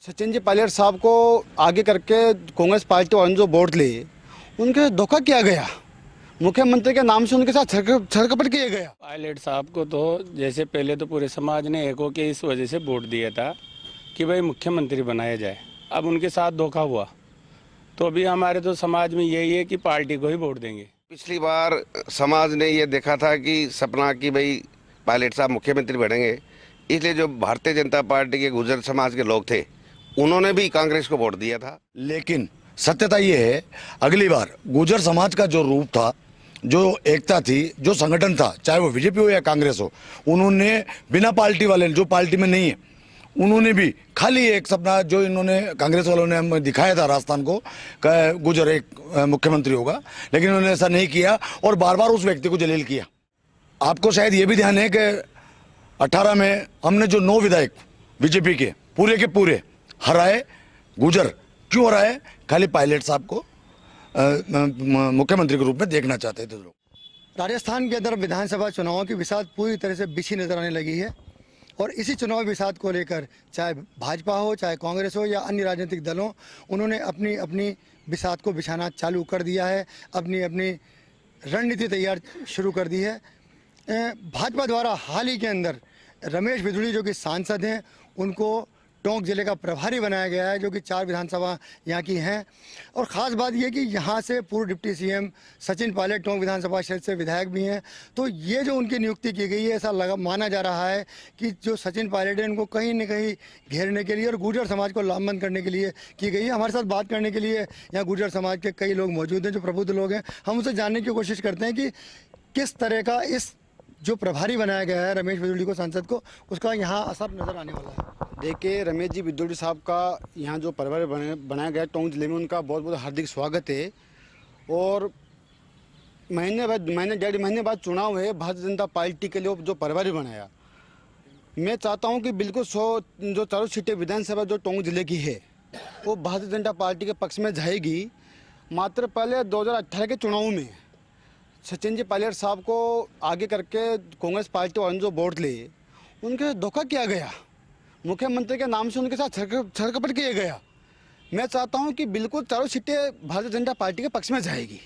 Sachin ji pilot साहब को आगे करके कांग्रेस पार्टी वालों ने जो वोट लिए उनके साथ धोखा किया गया। मुख्यमंत्री के नाम से उनके साथ छलकपट किया गया। पायलट साहब को तो जैसे पहले तो पूरे समाज ने एक होके इस वजह से वोट दिया था कि भाई मुख्यमंत्री बनाया जाए। अब उनके साथ धोखा हुआ तो अभी हमारे तो समाज में यही है कि पार्टी को ही वोट देंगे। पिछली बार समाज ने ये देखा था कि सपना कि भाई पायलट साहब मुख्यमंत्री बनेंगे, इसलिए जो भारतीय जनता पार्टी के गुर्जर समाज के लोग थे उन्होंने भी कांग्रेस को वोट दिया था। लेकिन सत्यता ये है, अगली बार गुर्जर समाज का जो रूप था, जो एकता थी, जो संगठन था, चाहे वो बीजेपी हो या कांग्रेस हो, उन्होंने बिना पार्टी वाले जो पार्टी में नहीं है उन्होंने भी खाली एक सपना जो इन्होंने कांग्रेस वालों ने हमें दिखाया था राजस्थान को, गुजर एक मुख्यमंत्री होगा, लेकिन उन्होंने ऐसा नहीं किया और बार बार उस व्यक्ति को जलील किया। आपको शायद ये भी ध्यान है कि 18 में हमने जो 9 विधायक बीजेपी के पूरे हराए। गुजर क्यों हराए? खाली पायलट साहब को मुख्यमंत्री के रूप में देखना चाहते थे लोग। राजस्थान के अंदर विधानसभा चुनावों की बिसात पूरी तरह से बिछी नजर आने लगी है और इसी चुनाव बिसात को लेकर चाहे भाजपा हो, चाहे कांग्रेस हो या अन्य राजनीतिक दलों, उन्होंने अपनी अपनी बिसात को बिछाना चालू कर दिया है, अपनी अपनी रणनीति तैयार शुरू कर दी है। भाजपा द्वारा हाल ही के अंदर रमेश बिधूड़ी जो कि सांसद हैं उनको टोंक जिले का प्रभारी बनाया गया है, जो कि 4 विधानसभा यहाँ की हैं। और ख़ास बात यह कि यहाँ से पूर्व डिप्टी सीएम सचिन पायलट टोंक विधानसभा क्षेत्र से विधायक भी हैं। तो ये जो उनकी नियुक्ति की गई है, ऐसा माना जा रहा है कि जो सचिन पायलट है उनको कहीं न कहीं घेरने के लिए और गुर्जर समाज को लामबंद करने के लिए की गई है। हमारे साथ बात करने के लिए यहाँ गुर्जर समाज के कई लोग मौजूद हैं जो प्रबुद्ध लोग हैं। हम उनसे जानने की कोशिश करते हैं कि किस तरह का इस जो प्रभारी बनाया गया है रमेश बिधूड़ी को, सांसद को, उसका यहाँ असर नज़र आने वाला है। देखिए, रमेश जी बिधूड़ी साहब का यहाँ जो प्रभारी बनाया गया टोंक जिले में, उनका बहुत बहुत हार्दिक स्वागत है। और महीने 1.5 महीने बाद चुनाव है, भारतीय जनता पार्टी के लिए जो प्रभारी बनाया, मैं चाहता हूँ कि बिल्कुल 100 जो 4 सीटें विधानसभा जो टोंक जिले की है वो भारतीय जनता पार्टी के पक्ष में जाएगी। मात्र पहले 2018 के चुनाव में सचिन जी पायलट साहब को आगे करके कांग्रेस पार्टी वालों ने जो वोट लिए उनके साथ धोखा किया गया। मुख्यमंत्री के नाम से उनके साथ छलकपट किया गया। मैं चाहता हूं कि बिल्कुल 4 सीटें भारतीय जनता पार्टी के पक्ष में जाएगी।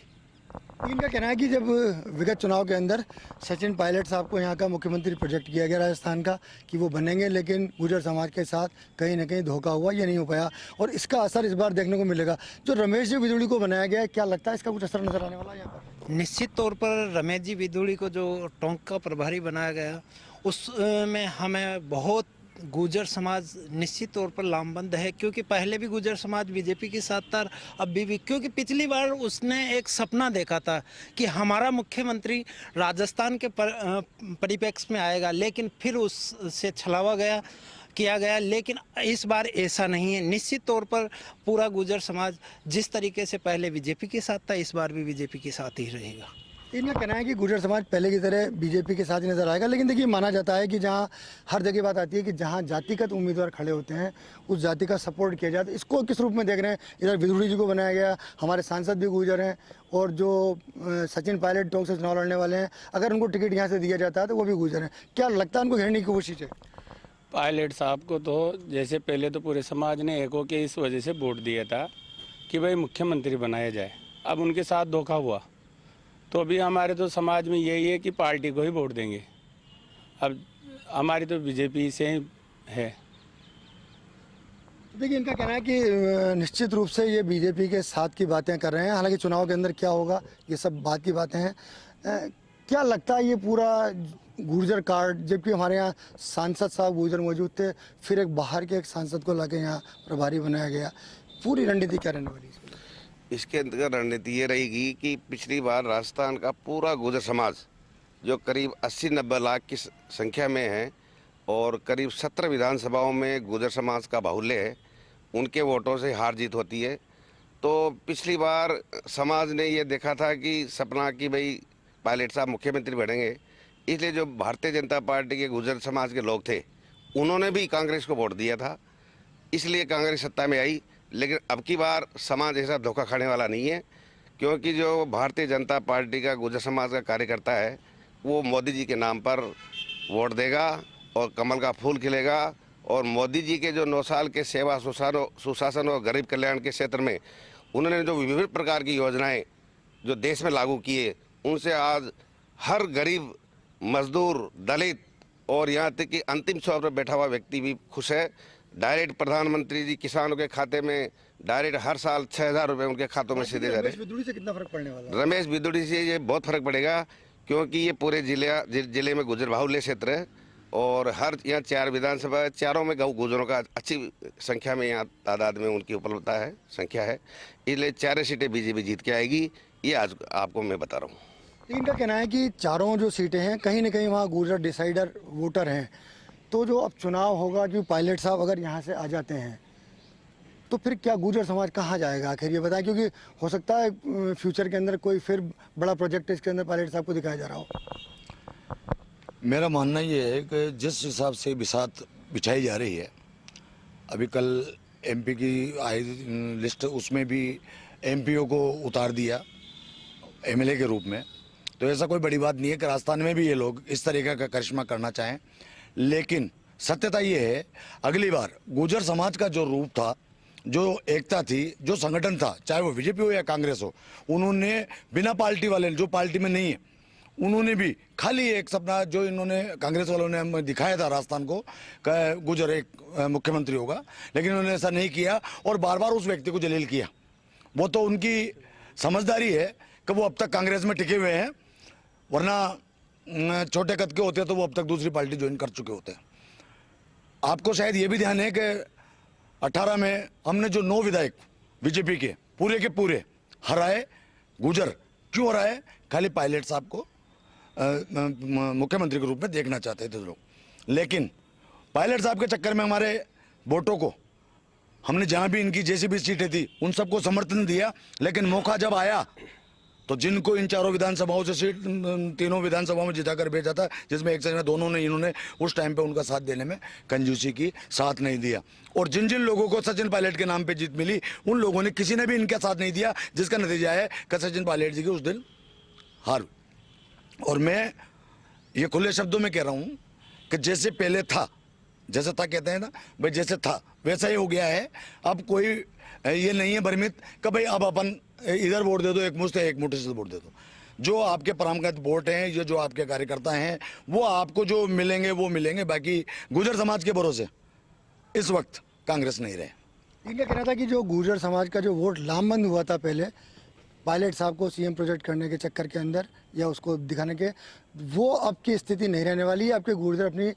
इनका कहना है कि जब विगत चुनाव के अंदर सचिन पायलट साहब को यहाँ का मुख्यमंत्री प्रोजेक्ट किया गया राजस्थान का कि वो बनेंगे, लेकिन गुर्जर समाज के साथ कहीं ना कहीं धोखा हुआ, ये नहीं हो पाया और इसका असर इस बार देखने को मिलेगा। जो रमेश जी बिधूड़ी को बनाया गया है, क्या लगता है इसका कुछ असर नजर आने वाला है यहाँ पर? निश्चित तौर पर रमेश जी बिधूड़ी को जो टोंक का प्रभारी बनाया गया उसमें हमें बहुत गुर्जर समाज निश्चित तौर पर लामबंद है, क्योंकि पहले भी गुर्जर समाज बीजेपी के साथ था, अभी भी, क्योंकि पिछली बार उसने एक सपना देखा था कि हमारा मुख्यमंत्री राजस्थान के परिप्रेक्ष्य में आएगा, लेकिन फिर उससे छलावा किया गया। लेकिन इस बार ऐसा नहीं है। निश्चित तौर पर पूरा गुर्जर समाज जिस तरीके से पहले बीजेपी के साथ था, इस बार भी बीजेपी के साथ ही रहेगा। इनका कहना है कि गुर्जर समाज पहले की तरह बीजेपी के साथ ही नजर आएगा, लेकिन देखिए माना जाता है कि जहां हर जगह बात आती है कि जहां जातिगत उम्मीदवार खड़े होते हैं उस जाति का सपोर्ट किया जाता है। इसको किस रूप में देख रहे हैं? इधर बिधूड़ी जी को बनाया गया, हमारे सांसद भी गुर्जर हैं और जो सचिन पायलट टोंक से चुनाव लड़ने वाले हैं, अगर उनको टिकट यहाँ से दिया जाता है तो वो भी गुर्जर हैं। क्या लगता है उनको घेरने की कोशिश है? पायलट साहब को तो जैसे पहले तो पूरे समाज ने एक होके इस वजह से वोट दिया था कि भाई मुख्यमंत्री बनाया जाए। अब उनके साथ धोखा हुआ तो अभी हमारे तो समाज में यही है कि पार्टी को ही वोट देंगे। अब हमारी तो बीजेपी से है। देखिए, इनका कहना है कि निश्चित रूप से ये बीजेपी के साथ की बातें कर रहे हैं, हालांकि चुनाव के अंदर क्या होगा ये सब बात की बातें हैं। क्या लगता है ये पूरा गुर्जर कार्ड, जबकि हमारे यहाँ सांसद साहब गुर्जर मौजूद थे, फिर एक बाहर के एक सांसद को लाके यहाँ प्रभारी बनाया गया, पूरी रणनीति क्या रहने वाली है? इसके अंतर्गत रणनीति ये रहेगी कि पिछली बार राजस्थान का पूरा गुर्जर समाज जो करीब 80-90 लाख की संख्या में है और करीब 17 विधानसभाओं में गुर्जर समाज का बाहुल्य है, उनके वोटों से हार जीत होती है। तो पिछली बार समाज ने ये देखा था कि सपना कि भाई पायलट साहब मुख्यमंत्री बनेंगे, इसलिए जो भारतीय जनता पार्टी के गुर्जर समाज के लोग थे उन्होंने भी कांग्रेस को वोट दिया था, इसलिए कांग्रेस सत्ता में आई। लेकिन अब की बार समाज ऐसा धोखा खाने वाला नहीं है, क्योंकि जो भारतीय जनता पार्टी का गुर्जर समाज का कार्यकर्ता है वो मोदी जी के नाम पर वोट देगा और कमल का फूल खिलेगा और मोदी जी के जो 9 साल के सेवा सुशासन और गरीब कल्याण के क्षेत्र में उन्होंने जो विभिन्न प्रकार की योजनाएं जो देश में लागू किए, उनसे आज हर गरीब, मजदूर, दलित और यहाँ तक कि अंतिम छोर पर बैठा हुआ व्यक्ति भी खुश है। डायरेक्ट प्रधानमंत्री जी किसानों के खाते में डायरेक्ट हर साल 6,000 रुपये उनके खातों में सीधे जा रहे हैं। रमेश बिदुड़ी से कितना फर्क पड़ने वाला है? रमेश बिदुड़ी से ये बहुत फर्क पड़ेगा, क्योंकि ये पूरे जिले में गुजर बाहुल्य क्षेत्र है और हर यहाँ 4 विधानसभा है, चारों में गुजरों का अच्छी संख्या में यहाँ तादाद में उनकी उपलब्धता है, संख्या है, इसलिए 4 सीटें बीजेपी जीत के आएगी, ये आज आपको मैं बता रहा हूँ। इनका कहना है कि चारों जो सीटें हैं कहीं ना कहीं वहाँ गुर्जर डिसाइडर वोटर हैं, तो जो अब चुनाव होगा, जो पायलट साहब अगर यहाँ से आ जाते हैं तो फिर क्या गुर्जर समाज कहाँ जाएगा आखिर, ये बताएं, क्योंकि हो सकता है फ्यूचर के अंदर कोई फिर बड़ा प्रोजेक्ट इसके अंदर पायलट साहब को दिखाया जा रहा हो। मेरा मानना ये है कि जिस हिसाब से बिसात बिछाई जा रही है, अभी कल एमपी की आई लिस्ट, उसमें भी एमपीओ को उतार दिया एमएलए के रूप में, तो ऐसा कोई बड़ी बात नहीं है कि राजस्थान में भी ये लोग इस तरीके का करिश्मा करना चाहें। लेकिन सत्यता ये है, अगली बार गुर्जर समाज का जो रूप था, जो एकता थी, जो संगठन था, चाहे वो बीजेपी हो या कांग्रेस हो, उन्होंने बिना पार्टी वाले, जो पार्टी में नहीं है, उन्होंने भी खाली एक सपना जो इन्होंने कांग्रेस वालों ने हमें दिखाया था राजस्थान को, गुर्जर एक मुख्यमंत्री होगा, लेकिन उन्होंने ऐसा नहीं किया और बार बार उस व्यक्ति को जलील किया। वो तो उनकी समझदारी है कि वो अब तक कांग्रेस में टिके हुए हैं, वरना छोटे कद के होते तो वो अब तक दूसरी पार्टी ज्वाइन कर चुके होते हैं। आपको शायद ये भी ध्यान है कि 18 में हमने जो 9 विधायक बीजेपी के पूरे हराए, गुर्जर क्यों हराए? खाली पायलट साहब को मुख्यमंत्री के रूप में देखना चाहते थे लोग, लेकिन पायलट साहब के चक्कर में हमारे वोटों को हमने जहां भी इनकी जैसी भी सीटें थी उन सबको समर्थन दिया, लेकिन मौका जब आया तो जिनको इन चारों विधानसभाओं से सीट, 3 विधानसभाओं में जिताकर भेजा था, जिसमें एक से दोनों ने, इन्होंने उस टाइम पे उनका साथ देने में कंजूसी की, साथ नहीं दिया। और जिन जिन लोगों को सचिन पायलट के नाम पे जीत मिली, उन लोगों ने किसी ने भी इनका साथ नहीं दिया, जिसका नतीजा है कि सचिन पायलट जी की उस दिन हार। और मैं ये खुले शब्दों में कह रहा हूँ कि जैसे पहले था, जैसे था कहते हैं ना भाई, जैसे था वैसा ही हो गया है। अब कोई ये नहीं है भ्रमित कि भाई अब अपन इधर वोट दे दो, एक मुश्त एक मुट्ठी से वोट दे दो। जो आपके परंपरागत वोट हैं, ये जो आपके कार्यकर्ता हैं, वो आपको जो मिलेंगे वो मिलेंगे। बाकी गुर्जर समाज के भरोसे इस वक्त कांग्रेस नहीं रहे। इनका कहना था कि जो गुर्जर समाज का जो वोट लामबंद हुआ था पहले पायलट साहब को सीएम प्रोजेक्ट करने के चक्कर के अंदर या उसको दिखाने के, वो अब की स्थिति नहीं रहने वाली है। आपके गुर्जर अपनी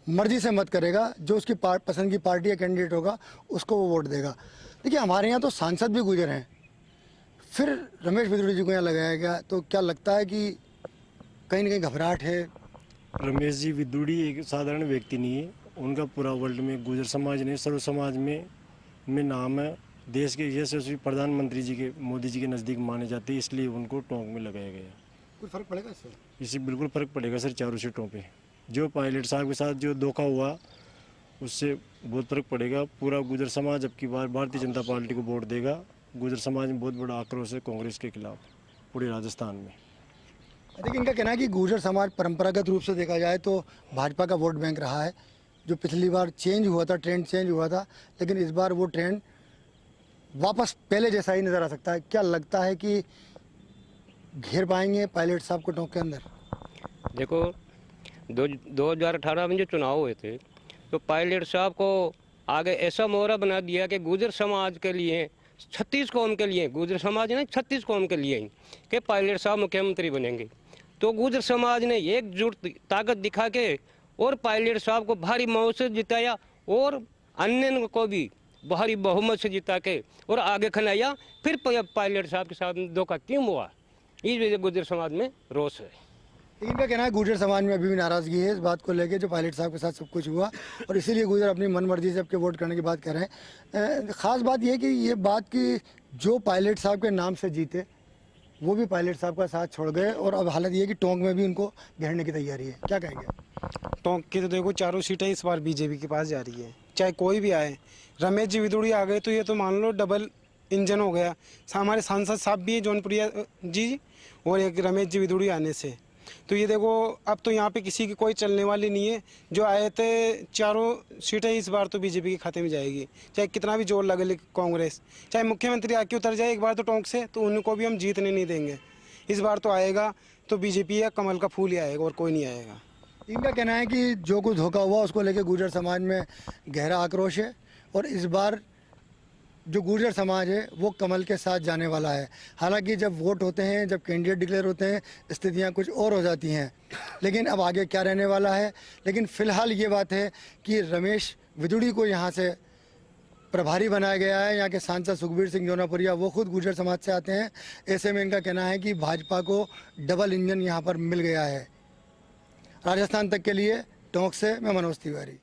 मर्जी से मत करेगा, जो उसकी पसंद की पार्टी या कैंडिडेट होगा उसको वो वोट देगा। देखिए हमारे यहाँ तो सांसद भी गुर्जर हैं, फिर रमेश बिदुड़ी जी को यहाँ लगाया गया, तो क्या लगता है कि कहीं ना कहीं घबराहट है? रमेश जी बिदुड़ी एक साधारण व्यक्ति नहीं है, उनका पूरा वर्ल्ड में गुर्जर समाज ने, सर्व समाज में नाम है। देश के यशस्वी प्रधानमंत्री जी के, मोदी जी के नज़दीक माने जाते हैं, इसलिए उनको टोंक में लगाया गया। कुछ फर्क पड़ेगा इससे? इससे बिल्कुल फ़र्क पड़ेगा सर, 4 सीटों पे। जो पायलट साहब के साथ जो धोखा हुआ उससे बहुत फ़र्क पड़ेगा। पूरा गुर्जर समाज अब की बार भारतीय जनता पार्टी को वोट देगा। गुर्जर समाज में बहुत बड़ा आक्रोश है कांग्रेस के खिलाफ पूरे राजस्थान में। देखिए इनका कहना है कि गुर्जर समाज परंपरागत रूप से देखा जाए तो भाजपा का वोट बैंक रहा है। जो पिछली बार चेंज हुआ था, ट्रेंड चेंज हुआ था, लेकिन इस बार वो ट्रेंड वापस पहले जैसा ही नज़र आ सकता है। क्या लगता है कि घेर पाएंगे पायलट साहब को टोंक के अंदर? देखो 2018 में जो चुनाव हुए थे तो पायलट साहब को आगे ऐसा मोहरा बना दिया कि गुर्जर समाज के लिए, 36 कौम के लिए, गुर्जर समाज ने 36 कौम के लिए ही कि पायलट साहब मुख्यमंत्री बनेंगे। तो गुर्जर समाज ने एकजुट ताकत दिखा के और पायलट साहब को भारी मौत से जिताया और अन्य को भी भारी बहुमत से जिता के और आगे खिलाया। फिर पायलट साहब के साथ धोखा क्यों हुआ, इस वजह से गुर्जर समाज में रोष है। इनका कहना है गुर्जर समाज में अभी भी नाराजगी है इस बात को लेकर, जो पायलट साहब के साथ सब कुछ हुआ और इसीलिए गुर्जर अपनी मनमर्जी से आपके वोट करने की बात कर रहे हैं। ख़ास बात यह कि ये बात कि जो पायलट साहब के नाम से जीते वो भी पायलट साहब का साथ छोड़ गए और अब हालत ये है कि टोंक में भी उनको घेरने की तैयारी है। क्या कहेंगे? टोंक की तो देखो 4 सीटें इस बार बीजेपी के पास जा रही है, चाहे कोई भी आए। रमेश जी बिदुड़ी आ गए तो ये तो मान लो डबल इंजन हो गया। हमारे सांसद साहब भी हैं जौनपुरिया जी और एक रमेश जी बिदुड़ी आने से, तो ये देखो अब तो यहाँ पे किसी की कोई चलने वाली नहीं है। जो आए थे चारों सीटें इस बार तो बीजेपी के खाते में जाएगी, चाहे कितना भी जोर लगे ले कांग्रेस, चाहे मुख्यमंत्री आके उतर जाए एक बार तो टोंक से, तो उनको भी हम जीतने नहीं देंगे। इस बार तो आएगा तो बीजेपी या कमल का फूल ही आएगा और कोई नहीं आएगा। इनका कहना है कि जो कुछ धोखा हुआ उसको लेकर गुर्जर समाज में गहरा आक्रोश है और इस बार जो गुर्जर समाज है वो कमल के साथ जाने वाला है। हालांकि जब वोट होते हैं, जब कैंडिडेट डिक्लेयर होते हैं, स्थितियां कुछ और हो जाती हैं, लेकिन अब आगे क्या रहने वाला है। लेकिन फ़िलहाल ये बात है कि रमेश विदुड़ी को यहाँ से प्रभारी बनाया गया है। यहाँ के सांसद सुखबीर सिंह जोनापुरिया वो खुद गुर्जर समाज से आते हैं। ऐसे में इनका कहना है कि भाजपा को डबल इंजन यहाँ पर मिल गया है। राजस्थान तक के लिए टोंक से मैं मनोज तिवारी।